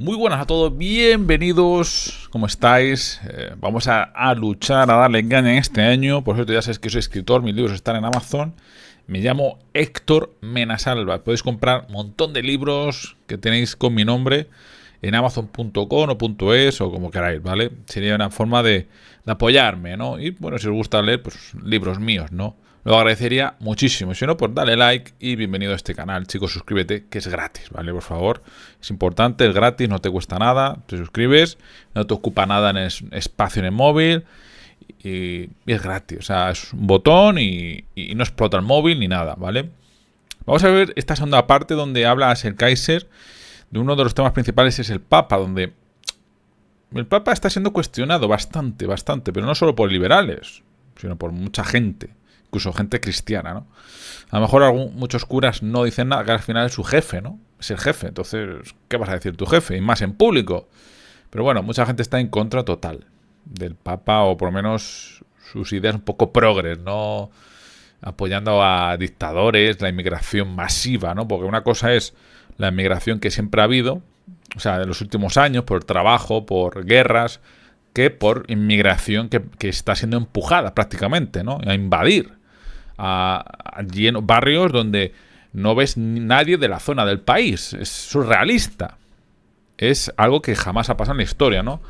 Muy buenas a todos, bienvenidos, ¿cómo estáis? Vamos a luchar, a darle caña en este año. Por cierto, ya sabéis que soy escritor, mis libros están en Amazon. Me llamo Héctor Menasalva. Podéis comprar un montón de libros que tenéis con mi nombre en amazon.com o .es o como queráis, ¿vale? Sería una forma de apoyarme, ¿no? Y bueno, si os gusta leer, pues libros míos, ¿no? Lo agradecería muchísimo. Si no, pues dale like y bienvenido a este canal. Chicos, suscríbete, que es gratis, ¿vale? Por favor. Es importante, es gratis, no te cuesta nada. Te suscribes, no te ocupa nada en espacio en el móvil y es gratis. O sea, es un botón y no explota el móvil ni nada, ¿vale? Vamos a ver esta segunda parte donde habla el Kaiser. De uno de los temas principales es el Papa, donde el Papa está siendo cuestionado bastante, pero no solo por liberales, sino por mucha gente. Incluso gente cristiana, ¿no? A lo mejor muchos curas no dicen nada, que al final es su jefe, ¿no? Es el jefe, entonces, ¿qué vas a decir tu jefe? Y más en público. Pero bueno, mucha gente está en contra total del Papa, o por lo menos sus ideas un poco progres, ¿no? Apoyando a dictadores, la inmigración masiva, ¿no? Porque una cosa es la inmigración que siempre ha habido, o sea, de los últimos años, por trabajo, por guerras, que por inmigración que está siendo empujada prácticamente, ¿no? A invadir barrios donde no ves nadie de la zona del país. Es surrealista. Es algo que jamás ha pasado en la historia, ¿no?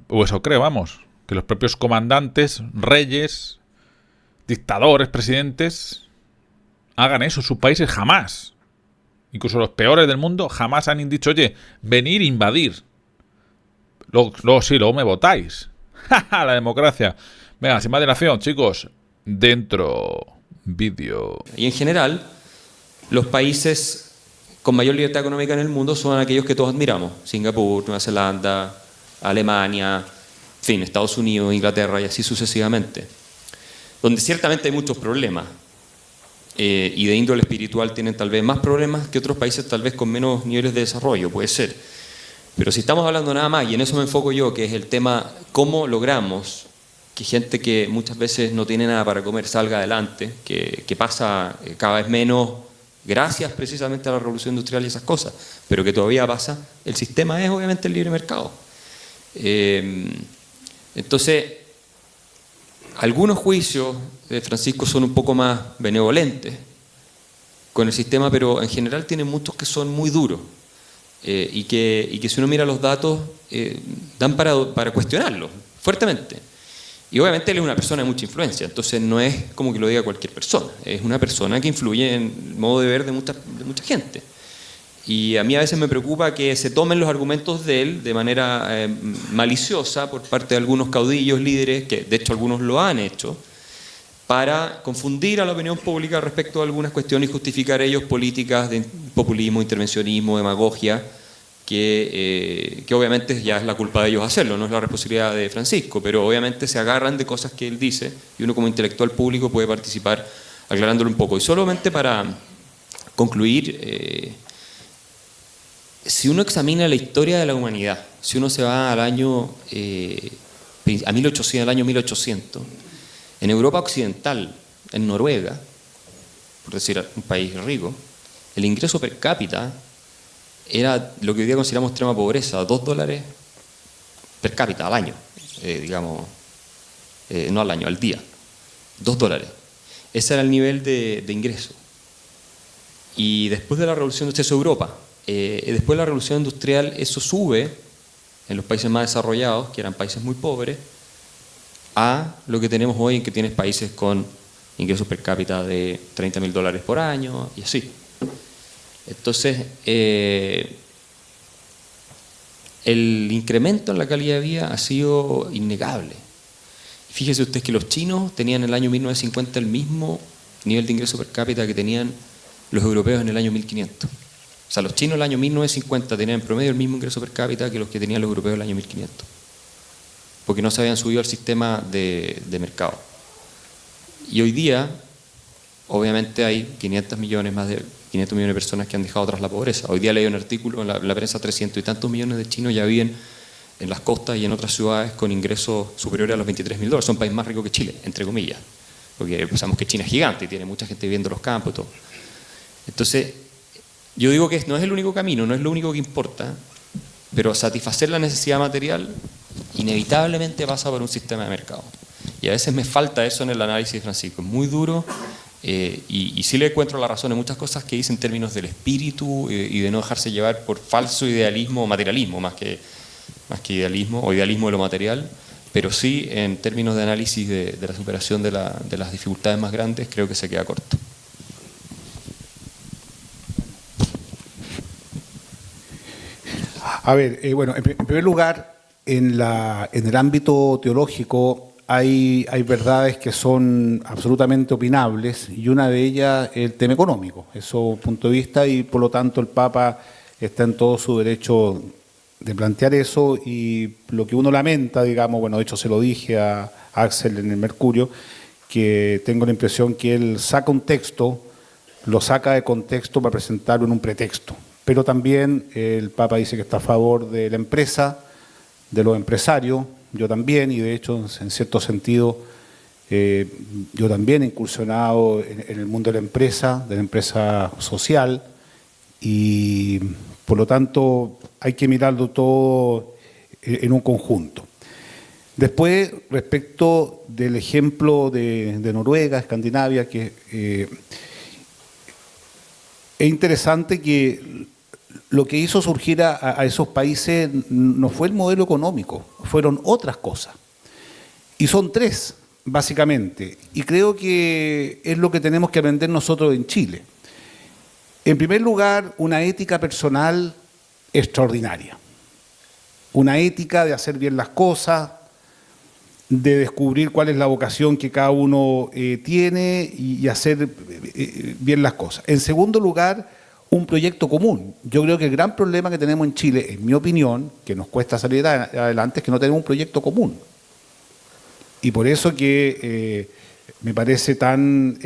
O eso creo, vamos. Que los propios comandantes, reyes, dictadores, presidentes, hagan eso en sus países jamás. Incluso los peores del mundo jamás han dicho, oye, venir e invadir. Luego me votáis. La democracia. Venga, sin más dilación, chicos, dentro vídeo. Y en general, los países con mayor libertad económica en el mundo son aquellos que todos admiramos. Singapur, Nueva Zelanda, Alemania, en fin, Estados Unidos, Inglaterra y así sucesivamente. Donde ciertamente hay muchos problemas. Y de índole espiritual tienen tal vez más problemas que otros países tal vez con menos niveles de desarrollo, puede ser. Pero si estamos hablando nada más, y en eso me enfoco yo, que es el tema cómo logramos que gente que muchas veces no tiene nada para comer salga adelante, que pasa cada vez menos gracias precisamente a la revolución industrial y esas cosas, pero que todavía pasa, el sistema es obviamente el libre mercado. Entonces, algunos juicios de Francisco son un poco más benevolentes con el sistema, pero en general tienen muchos que son muy duros. Y que si uno mira los datos dan para cuestionarlo fuertemente. Y obviamente él es una persona de mucha influencia, entonces no es como que lo diga cualquier persona, es una persona que influye en el modo de ver de mucha gente. Y a mí a veces me preocupa que se tomen los argumentos de él de manera maliciosa por parte de algunos caudillos, líderes, que de hecho algunos lo han hecho, para confundir a la opinión pública respecto a algunas cuestiones y justificar ellos políticas de populismo, intervencionismo, demagogia, que obviamente ya es la culpa de ellos hacerlo, no es la responsabilidad de Francisco, pero obviamente se agarran de cosas que él dice y uno como intelectual público puede participar aclarándolo un poco. Y solamente para concluir, si uno examina la historia de la humanidad, si uno se va al año, a 1800, al año 1800, en Europa Occidental, en Noruega, por decir un país rico, el ingreso per cápita era lo que hoy día consideramos extrema pobreza, $2 per cápita al año, digamos, no al año, al día, $2. Ese era el nivel de ingreso. Y después de la revolución industrial, eso es Europa, después de la revolución industrial eso sube en los países más desarrollados, que eran países muy pobres, a lo que tenemos hoy, en que tienes países con ingresos per cápita de $30.000 por año y así. Entonces, el incremento en la calidad de vida ha sido innegable. Fíjese usted que los chinos tenían en el año 1950 el mismo nivel de ingreso per cápita que tenían los europeos en el año 1500. O sea, los chinos en el año 1950 tenían en promedio el mismo ingreso per cápita que los que tenían los europeos en el año 1500. Porque no se habían subido al sistema de mercado. Y hoy día, obviamente hay 500 millones de personas que han dejado atrás la pobreza. Hoy día leí un artículo en la prensa, 300 y tantos millones de chinos ya viven en las costas y en otras ciudades con ingresos superiores a los $23.000. Son un país más rico que Chile, entre comillas. Porque pensamos que China es gigante y tiene mucha gente viviendo en los campos y todo. Entonces, Yo digo que no es el único camino, no es lo único que importa, pero satisfacer la necesidad material inevitablemente pasa por un sistema de mercado. Y a veces me falta eso en el análisis de Francisco, es muy duro, y sí le encuentro la razón en muchas cosas que dice en términos del espíritu y de no dejarse llevar por falso idealismo o materialismo, más que idealismo o idealismo de lo material, pero sí en términos de análisis de la superación de las dificultades más grandes, creo que se queda corto. A ver, bueno, en primer lugar, en el ámbito teológico hay verdades que son absolutamente opinables y una de ellas es el tema económico, eso punto de vista, y por lo tanto el Papa está en todo su derecho de plantear eso, y lo que uno lamenta, digamos, bueno, de hecho se lo dije a Axel en el Mercurio, que tengo la impresión que él saca un texto, lo saca de contexto para presentarlo en un pretexto. Pero también el Papa dice que está a favor de la empresa, de los empresarios, yo también, y de hecho, en cierto sentido, yo también he incursionado en el mundo de la empresa social, y por lo tanto hay que mirarlo todo en un conjunto. Después, respecto del ejemplo de Noruega, Escandinavia, que es interesante que lo que hizo surgir a esos países no fue el modelo económico, fueron otras cosas. Y son tres, básicamente. Y creo que es lo que tenemos que aprender nosotros en Chile. En primer lugar, una ética personal extraordinaria. Una ética de hacer bien las cosas, de descubrir cuál es la vocación que cada uno tiene y hacer bien las cosas. En segundo lugar, un proyecto común. Yo creo que el gran problema que tenemos en Chile, en mi opinión, que nos cuesta salir adelante, es que no tenemos un proyecto común. Y por eso que me parece tan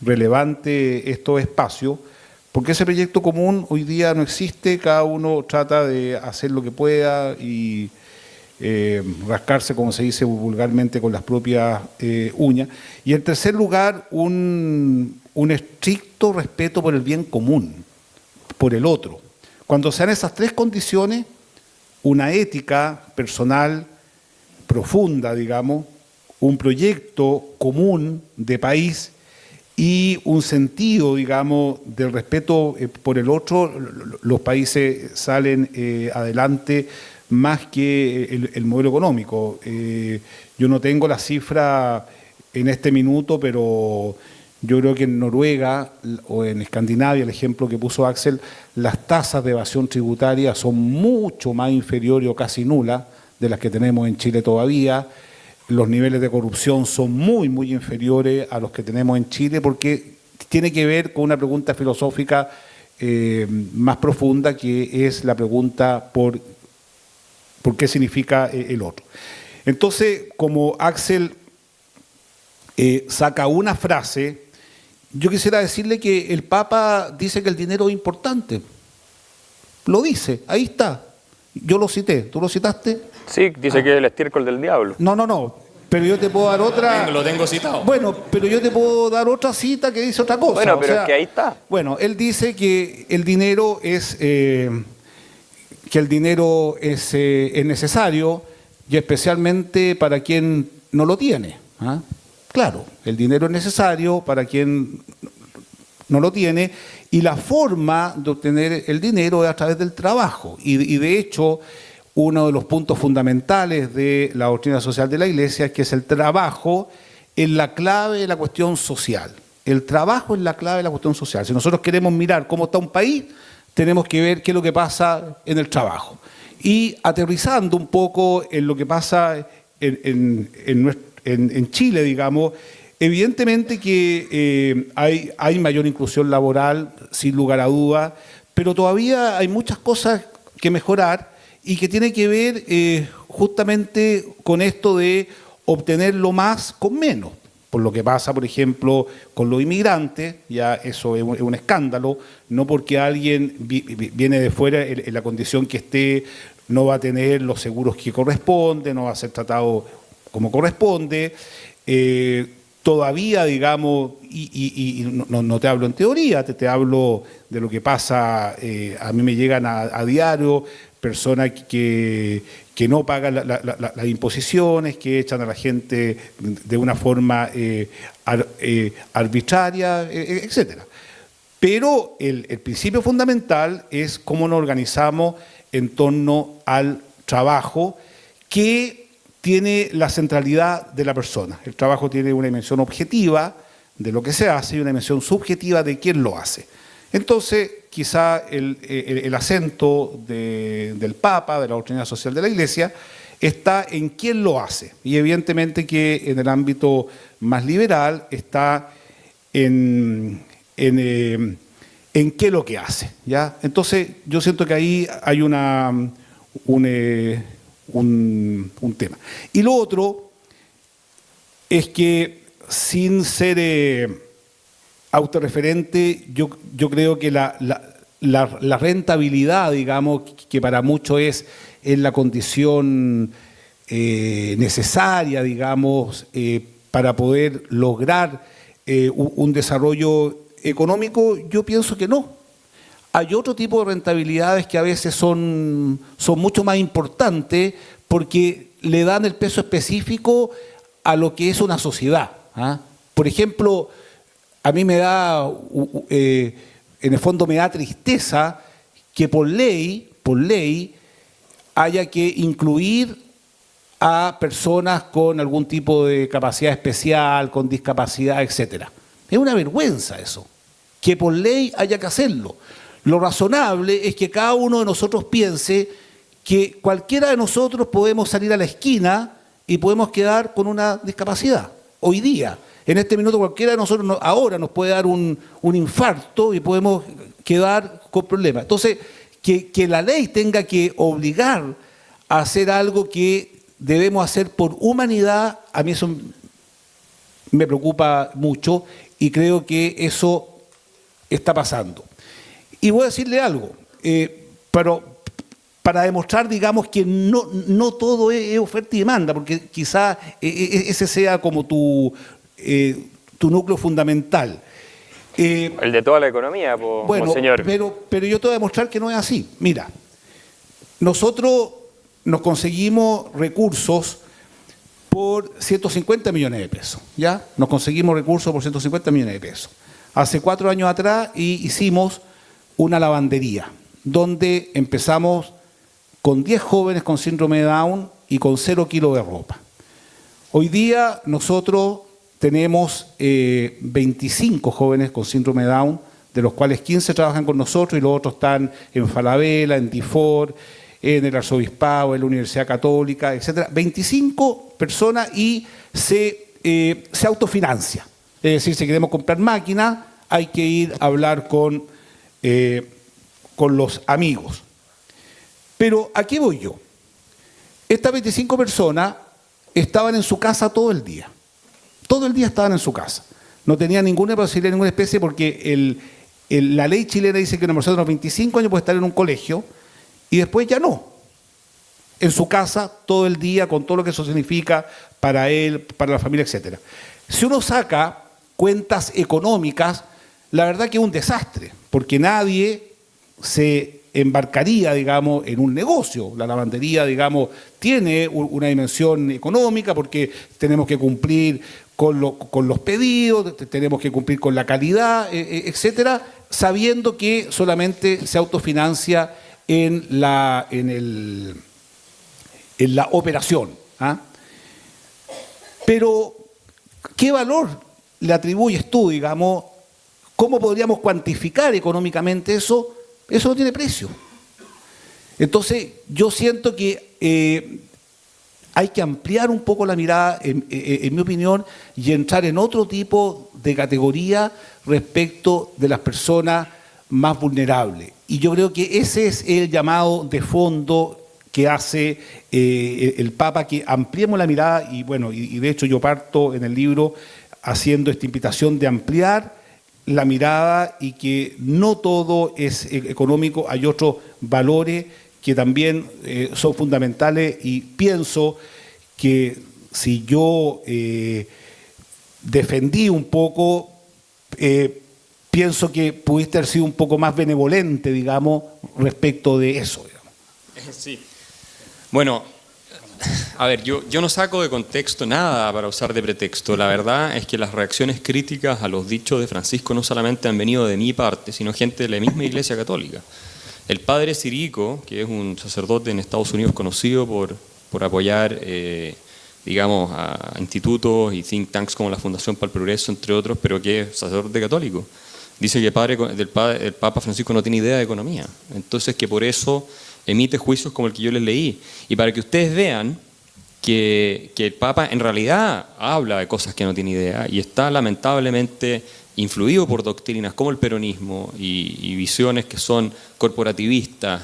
relevante estos espacios, porque ese proyecto común hoy día no existe, cada uno trata de hacer lo que pueda y rascarse, como se dice vulgarmente, con las propias uñas. Y en tercer lugar, un estricto respeto por el bien común, por el otro. Cuando sean esas tres condiciones, una ética personal profunda, digamos, un proyecto común de país y un sentido, digamos, del respeto por el otro, los países salen adelante más que el modelo económico. Yo no tengo la cifra en este minuto, pero yo creo que en Noruega o en Escandinavia, el ejemplo que puso Axel, las tasas de evasión tributaria son mucho más inferiores o casi nulas de las que tenemos en Chile todavía. Los niveles de corrupción son muy, muy inferiores a los que tenemos en Chile, porque tiene que ver con una pregunta filosófica más profunda, que es la pregunta por qué significa el otro. Entonces, como Axel saca una frase, yo quisiera decirle que el Papa dice que el dinero es importante. Lo dice, ahí está. Yo lo cité, ¿tú lo citaste? Sí, dice que es el estiércol del diablo. No, pero yo te puedo dar otra... Lo tengo citado. Bueno, pero yo te puedo dar otra cita que dice otra cosa. Bueno, pero es que ahí está. Bueno, él dice que el dinero es necesario, y especialmente para quien no lo tiene. ¿Ah? Claro, el dinero es necesario para quien no lo tiene, y la forma de obtener el dinero es a través del trabajo. Y de hecho, uno de los puntos fundamentales de la doctrina social de la Iglesia es que es el trabajo es la clave de la cuestión social. El trabajo es la clave de la cuestión social. Si nosotros queremos mirar cómo está un país, tenemos que ver qué es lo que pasa en el trabajo. Y aterrizando un poco en lo que pasa en Chile, digamos, evidentemente que hay mayor inclusión laboral, sin lugar a duda, pero todavía hay muchas cosas que mejorar y que tiene que ver justamente con esto de obtener lo más con menos. Por lo que pasa, por ejemplo, con los inmigrantes, ya eso es un escándalo, no porque alguien viene de fuera en la condición que esté, no va a tener los seguros que corresponden, no va a ser tratado como corresponde. todavía, digamos, y no te hablo en teoría, te hablo de lo que pasa, a mí me llegan a diario personas que no pagan las imposiciones, que echan a la gente de una forma arbitraria, etcétera. Pero el principio fundamental es cómo nos organizamos en torno al trabajo, que tiene la centralidad de la persona. El trabajo tiene una dimensión objetiva de lo que se hace y una dimensión subjetiva de quién lo hace. Entonces, quizá el acento del Papa, de la doctrina social de la Iglesia, está en quién lo hace. Y evidentemente que en el ámbito más liberal está en qué es lo que hace, ¿ya? Entonces, yo siento que ahí hay un tema. Y lo otro es que, sin ser autorreferente, yo creo que la rentabilidad, digamos, que para muchos es la condición necesaria, digamos, para poder lograr un desarrollo económico, yo pienso que no. Hay otro tipo de rentabilidades que a veces son mucho más importantes porque le dan el peso específico a lo que es una sociedad. ¿Ah? Por ejemplo, a mí me da, en el fondo me da tristeza que por ley haya que incluir a personas con algún tipo de capacidad especial, con discapacidad, etc. Es una vergüenza eso, que por ley haya que hacerlo. Lo razonable es que cada uno de nosotros piense que cualquiera de nosotros podemos salir a la esquina y podemos quedar con una discapacidad. Hoy día, en este minuto, cualquiera de nosotros ahora nos puede dar un infarto y podemos quedar con problemas. Entonces, que la ley tenga que obligar a hacer algo que debemos hacer por humanidad, a mí eso me preocupa mucho y creo que eso está pasando. Y voy a decirle algo, pero para demostrar, digamos, que no todo es oferta y demanda, porque quizás ese sea como tu núcleo fundamental. El de toda la economía, bueno, señor. Pero yo te voy a demostrar que no es así. Mira, nosotros nos conseguimos recursos por 150 millones de pesos, ¿ya? Nos conseguimos recursos por 150 millones de pesos. Hace 4 años atrás hicimos una lavandería, donde empezamos con 10 jóvenes con síndrome de Down y con 0 kilos de ropa. Hoy día nosotros tenemos 25 jóvenes con síndrome de Down, de los cuales 15 trabajan con nosotros y los otros están en Falabella, en DIFOR, en el Arzobispado, en la Universidad Católica, etc. 25 personas y se autofinancia. Es decir, si queremos comprar máquinas, hay que ir a hablar con los amigos. Pero ¿a qué voy yo? Estas 25 personas estaban en su casa todo el día. Todo el día estaban en su casa. No tenían ninguna posibilidad, ninguna especie, porque la ley chilena dice que una persona de los 25 años puede estar en un colegio y después ya no. En su casa todo el día, con todo lo que eso significa para él, para la familia, etc. Si uno saca cuentas económicas, la verdad que es un desastre, porque nadie se embarcaría, digamos, en un negocio. La lavandería, digamos, tiene una dimensión económica porque tenemos que cumplir con los pedidos, tenemos que cumplir con la calidad, etcétera, sabiendo que solamente se autofinancia en la operación. ¿Ah? Pero, ¿qué valor le atribuyes tú, digamos? ¿Cómo podríamos cuantificar económicamente eso? Eso no tiene precio. Entonces, yo siento que hay que ampliar un poco la mirada, en mi opinión, y entrar en otro tipo de categoría respecto de las personas más vulnerables. Y yo creo que ese es el llamado de fondo que hace el Papa, que ampliemos la mirada, y bueno, y de hecho yo parto en el libro haciendo esta invitación de ampliar la mirada y que no todo es económico, hay otros valores que también son fundamentales, y pienso que si yo defendí un poco, pienso que pudiste haber sido un poco más benevolente, digamos, respecto de eso, digamos. Sí. Bueno, a ver, yo no saco de contexto nada para usar de pretexto. La verdad es que las reacciones críticas a los dichos de Francisco no solamente han venido de mi parte, sino gente de la misma Iglesia Católica. El padre Sirico, que es un sacerdote en Estados Unidos conocido por apoyar, digamos, a institutos y think tanks como la Fundación para el Progreso, entre otros, pero que es sacerdote católico, dice que el Papa Francisco no tiene idea de economía. Entonces, que por eso emite juicios como el que yo les leí. Y para que ustedes vean que el Papa en realidad habla de cosas que no tiene idea y está lamentablemente influido por doctrinas como el peronismo y visiones que son corporativistas,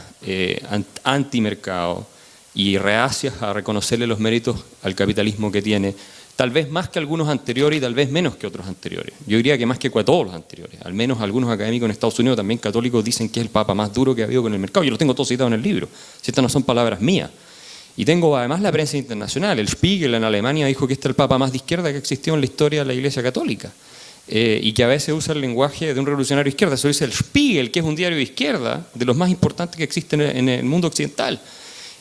antimercado y reacias a reconocerle los méritos al capitalismo que tiene, tal vez más que algunos anteriores y tal vez menos que otros anteriores. Yo diría que más que todos los anteriores. Al menos algunos académicos en Estados Unidos, también católicos, dicen que es el Papa más duro que ha habido con el mercado. Yo lo tengo todo citado en el libro, si estas no son palabras mías. Y tengo además la prensa internacional. El Spiegel en Alemania dijo que este es el Papa más de izquierda que existió en la historia de la Iglesia Católica. Y que a veces usa el lenguaje de un revolucionario de izquierda. Eso dice el Spiegel, que es un diario de izquierda, de los más importantes que existen en el mundo occidental.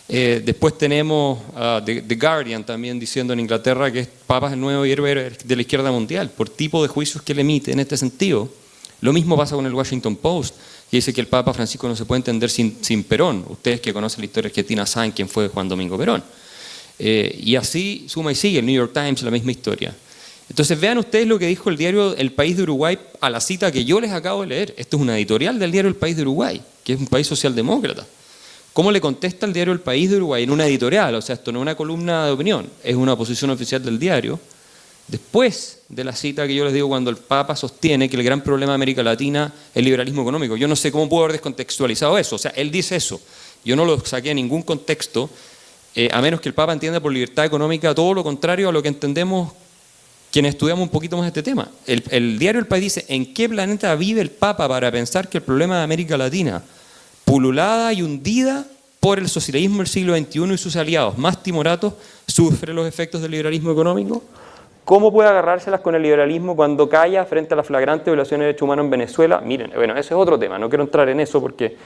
Después tenemos The Guardian también diciendo en Inglaterra que Papa es el nuevo héroe de la izquierda mundial, por tipo de juicios que él emite en este sentido. Lo mismo pasa con el Washington Post, que dice que el Papa Francisco no se puede entender sin Perón. Ustedes que conocen la historia argentina saben quién fue Juan Domingo Perón. Y así suma y sigue, el New York Times, la misma historia. Entonces vean ustedes lo que dijo el diario El País de Uruguay a la cita que yo les acabo de leer. Esto es una editorial del diario El País de Uruguay, que es un país socialdemócrata. ¿Cómo le contesta el diario El País de Uruguay en una editorial? O sea, esto no es una columna de opinión, es una posición oficial del diario. Después de la cita que yo les digo cuando el Papa sostiene que el gran problema de América Latina es el liberalismo económico. Yo no sé cómo puedo haber descontextualizado eso. O sea, él dice eso. Yo no lo saqué a ningún contexto, a menos que el Papa entienda por libertad económica todo lo contrario a lo que entendemos quienes estudiamos un poquito más este tema. El diario El País dice, ¿en qué planeta vive el Papa para pensar que el problema de América Latina, pululada y hundida por el socialismo del siglo XXI y sus aliados más timoratos, sufre los efectos del liberalismo económico? ¿Cómo puede agarrárselas con el liberalismo cuando calla frente a la flagrante violación de derechos humanos en Venezuela? Miren, bueno, ese es otro tema, no quiero entrar en eso porque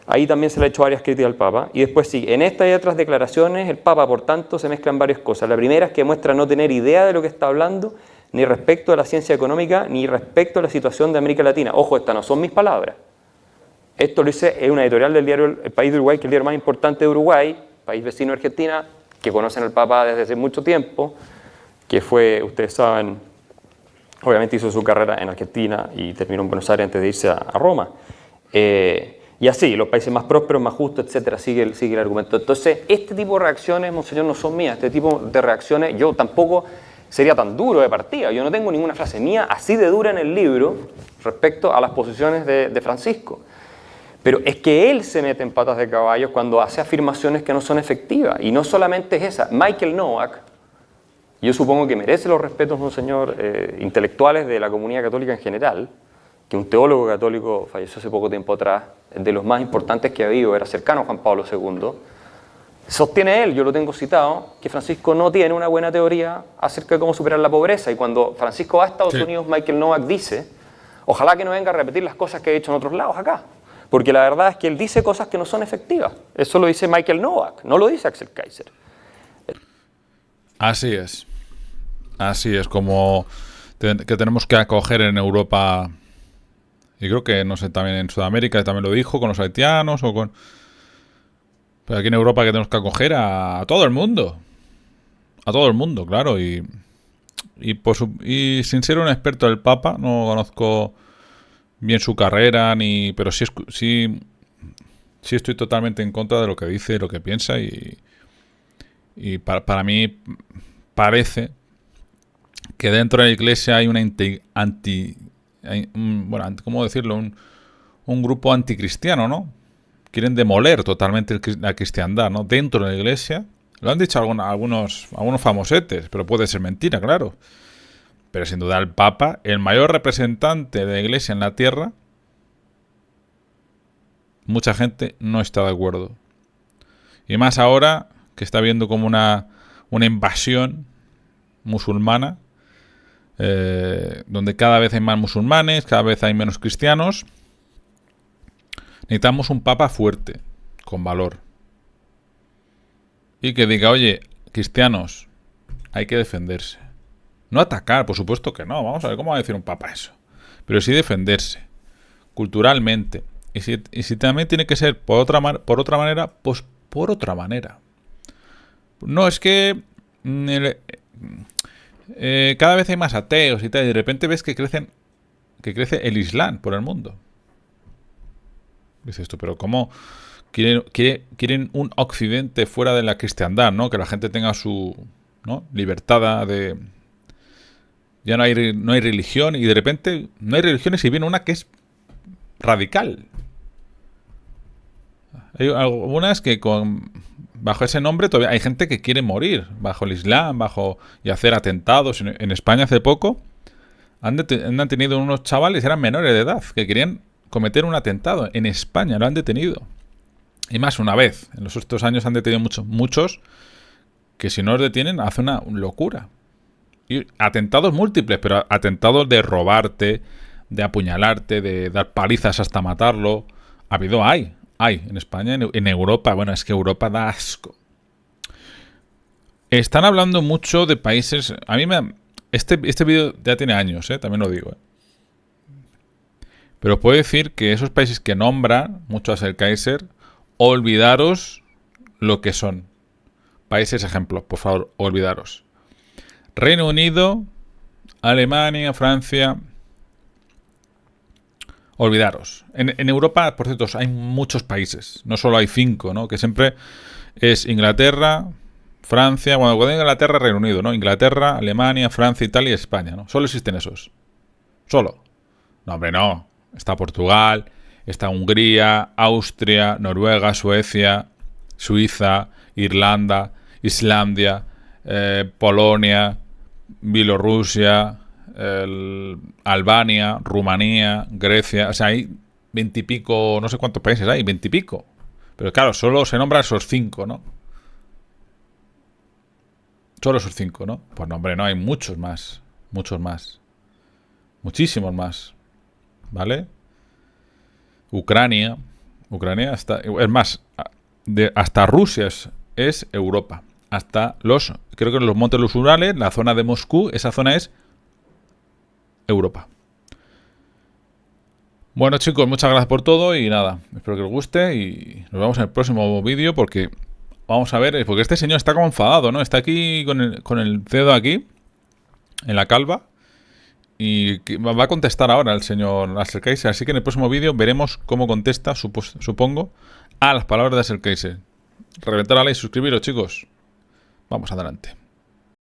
ahí también se le ha hecho varias críticas al Papa. Y después sí, en estas y otras declaraciones el Papa, por tanto, se mezclan varias cosas. La primera es que muestra no tener idea de lo que está hablando, ni respecto a la ciencia económica, ni respecto a la situación de América Latina. Ojo, estas no son mis palabras. Esto lo hice en una editorial del diario El País de Uruguay, que es el diario más importante de Uruguay, país vecino de Argentina, que conocen al Papa desde hace mucho tiempo, que fue, ustedes saben, obviamente hizo su carrera en Argentina y terminó en Buenos Aires antes de irse a Roma. Y así, los países más prósperos, más justos, etcétera, sigue el argumento. Entonces, este tipo de reacciones, monseñor, no son mías. Este tipo de reacciones, yo tampoco sería tan duro de partida. Yo no tengo ninguna frase mía así de dura en el libro respecto a las posiciones de Francisco. Pero es que él se mete en patas de caballos cuando hace afirmaciones que no son efectivas. Y no solamente es esa. Michael Nowak, yo supongo que merece los respetos, monseñor, intelectuales de la comunidad católica en general, que un teólogo católico falleció hace poco tiempo atrás, de los más importantes que ha habido, era cercano a Juan Pablo II, sostiene él, yo lo tengo citado, que Francisco no tiene una buena teoría acerca de cómo superar la pobreza. Y cuando Francisco va a Estados Unidos, Michael Nowak dice, ojalá que no venga a repetir las cosas que he hecho en otros lados acá. Porque la verdad es que él dice cosas que no son efectivas. Eso lo dice Michael Nowak, no lo dice Axel Kaiser. Así es. Así es como que tenemos que acoger en Europa, y creo que, no sé, también en Sudamérica también lo dijo, con los haitianos o con... Pero aquí en Europa que tenemos que acoger a todo el mundo. A todo el mundo, claro. Y sin ser un experto del Papa, no conozco bien su carrera, pero sí estoy totalmente en contra de lo que dice, de lo que piensa, y para mí parece que dentro de la Iglesia hay una ¿cómo decirlo? Un grupo anticristiano, ¿no? Quieren demoler totalmente la cristiandad, ¿no? Dentro de la Iglesia. Lo han dicho algunos famosetes, pero puede ser mentira, claro. Pero sin duda el Papa, el mayor representante de la Iglesia en la tierra, mucha gente no está de acuerdo. Y más ahora que está viendo como una invasión musulmana donde cada vez hay más musulmanes, cada vez hay menos cristianos. Necesitamos un papa fuerte, con valor. Y que diga, oye, cristianos, hay que defenderse. No atacar, por supuesto que no. Vamos a ver cómo va a decir un papa eso. Pero sí defenderse, culturalmente. Y si también tiene que ser por otra manera, pues por otra manera. No, es que cada vez hay más ateos y tal, y de repente ves que crece el Islam por el mundo. Dices tú, pero ¿cómo quieren un occidente fuera de la cristiandad, ¿no? Que la gente tenga su, ¿no?, libertad de... Ya no hay religión, y de repente no hay religiones y viene una que es radical. Hay algunas que bajo ese nombre todavía hay gente que quiere morir bajo el Islam, y hacer atentados. En España hace poco han tenido unos chavales, eran menores de edad, que querían cometer un atentado. En España lo han detenido. Y más una vez. En los estos años han detenido muchos que si no los detienen hace una locura. Y atentados múltiples, pero atentados de robarte, de apuñalarte, de dar palizas hasta matarlo. Hay en España, en Europa. Bueno, es que Europa da asco. Están hablando mucho de países... A mí este vídeo ya tiene años, también lo digo. Pero os puedo decir que esos países que nombran mucho a Ser Kaiser, olvidaros lo que son. Países ejemplos, por favor, olvidaros. Reino Unido, Alemania, Francia... Olvidaros. En Europa, por cierto, hay muchos países. No solo hay 5, ¿no? Que siempre es Inglaterra, Francia... Bueno, cuando Inglaterra, Reino Unido, ¿no? Inglaterra, Alemania, Francia, Italia y España, ¿no? Solo existen esos. Solo. No, hombre, no. Está Portugal, está Hungría, Austria, Noruega, Suecia, Suiza, Irlanda, Islandia, Polonia, Bielorrusia... Albania, Rumanía, Grecia, o sea, hay 20 y pico, no sé cuántos países hay, 20 y pico. Pero claro, solo se nombran esos 5, ¿no? Solo esos 5, ¿no? Pues no, hombre, no, hay muchos más. Muchísimos más. ¿Vale? Ucrania está... Es más, hasta Rusia es Europa. Creo que los montes, los Urales, la zona de Moscú, esa zona es Europa. Bueno, chicos, muchas gracias por todo y nada, espero que os guste y nos vemos en el próximo vídeo porque vamos a ver, porque este señor está como enfadado, ¿no? Está aquí con el dedo aquí en la calva y va a contestar ahora el señor Ser Kaiser, así que en el próximo vídeo veremos cómo contesta, supongo, a las palabras de Ser Kaiser. Reventar a like y suscribiros, chicos. Vamos adelante.